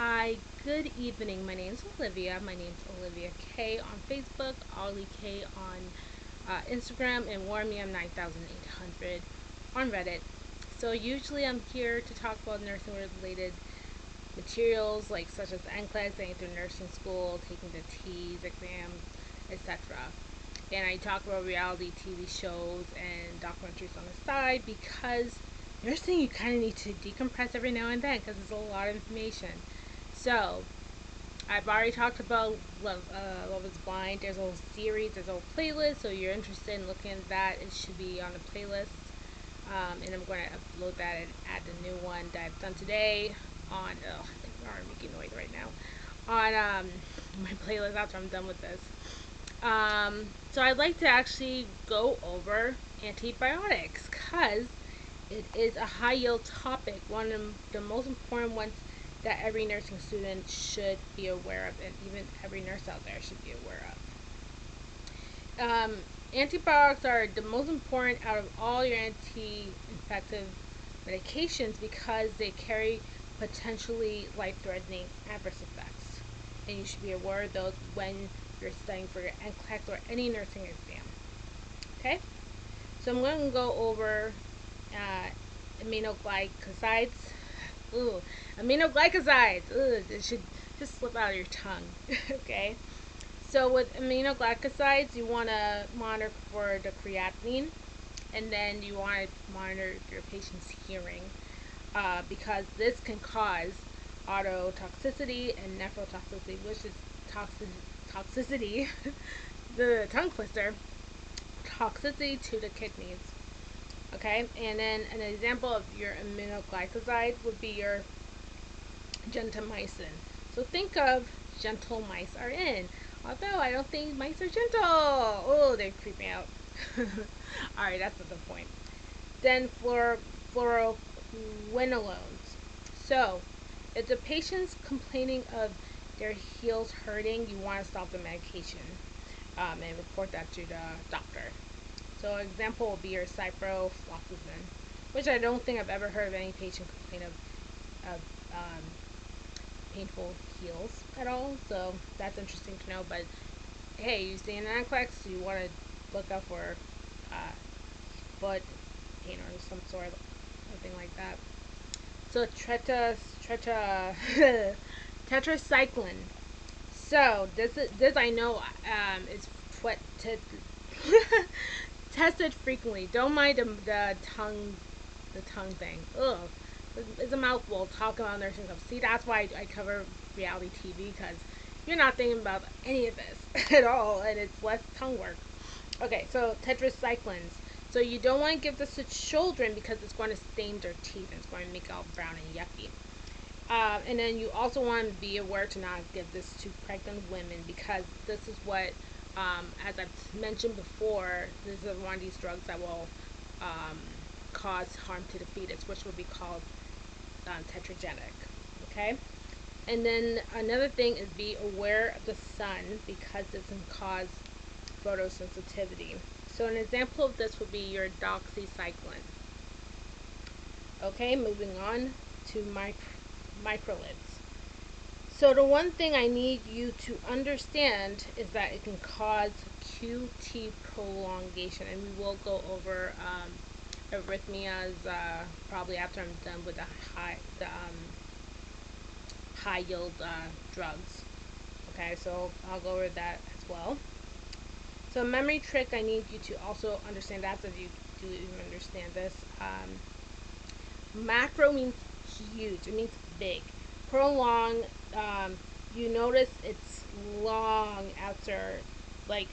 Hi, good evening. My name's Olivia. My name's Olivia K on Facebook, Ollie K on Instagram, and Warmium 9800 on Reddit. So usually I'm here to talk about nursing related materials like such as NCLEX, getting through nursing school, taking the TEAS exams, etc. And I talk about reality TV shows and documentaries on the side because nursing you kind of need to decompress every now and then because it's a lot of information. So, I've already talked about Love is Blind. There's a whole series, there's a whole playlist, so if you're interested in looking at that, it should be on the playlist. And I'm going to upload that and add the new one that I've done today on, I think I'm making noise right now, on my playlist after I'm done with this. So I'd like to actually go over antibiotics because it is a high yield topic, one of the most important ones that every nursing student should be aware of, and even every nurse out there should be aware of. Antibiotics are the most important out of all your anti-infective medications because they carry potentially life-threatening adverse effects, and you should be aware of those when you're studying for your NCLEX or any nursing exam. Okay, so I'm going to go over aminoglycosides. Ooh, aminoglycosides. Ooh, it should just slip out of your tongue. Okay. So with aminoglycosides, you want to monitor for the creatinine, and then you want to monitor your patient's hearing, because this can cause ototoxicity and nephrotoxicity, which is toxicity, the tongue twister, toxicity to the kidneys. Okay, and then an example of your aminoglycoside would be your gentamicin. So think of gentle mice are in. Although I don't think mice are gentle. Oh, they creep me out. Alright, that's not the point. Then for fluoroquinolones. So, if the patient's complaining of their heels hurting, you want to stop the medication and report that to the doctor. So an example will be your ciprofloxacin, which I don't think I've ever heard of any patient complain of painful heels at all. So that's interesting to know. But hey, you see an NCLEX, you want to look up for foot pain or some sort of thing like that. So tetracycline. So this I know is tested frequently. Don't mind the tongue thing. Ugh, it's a mouthful talking about nursing stuff. See, that's why I cover reality TV, because you're not thinking about any of this at all, and it's less tongue work. Okay, so tetracyclines. So you don't want to give this to children because it's going to stain their teeth and it's going to make it all brown and yucky. And then you also want to be aware to not give this to pregnant women because this is what, as I've mentioned before, this is one of these drugs that will cause harm to the fetus, which will be called tetragenic. Okay? And then another thing is be aware of the sun because this can cause photosensitivity. So an example of this would be your doxycycline. Okay, moving on to microlids. So the one thing I need you to understand is that it can cause QT prolongation, and we will go over arrhythmias probably after I'm done with the high yield drugs. Okay, so I'll go over that as well. So a memory trick I need you to also understand after you do even understand this. Macro means huge. It means big. Prolong, you notice it's long after, like,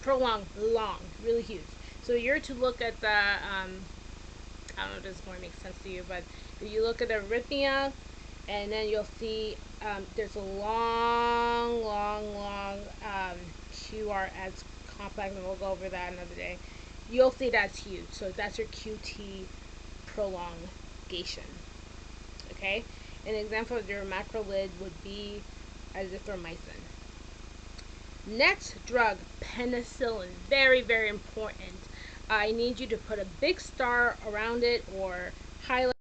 prolonged, long, really huge. So you're to look at the, I don't know if this is going to make sense to you, but if you look at the arrhythmia, and then you'll see there's a long QRS complex, and we'll go over that another day. You'll see that's huge. So that's your QT prolongation. Okay? An example of your macrolid would be azithromycin. Next drug, penicillin. Very, very important. I need you to put a big star around it or highlight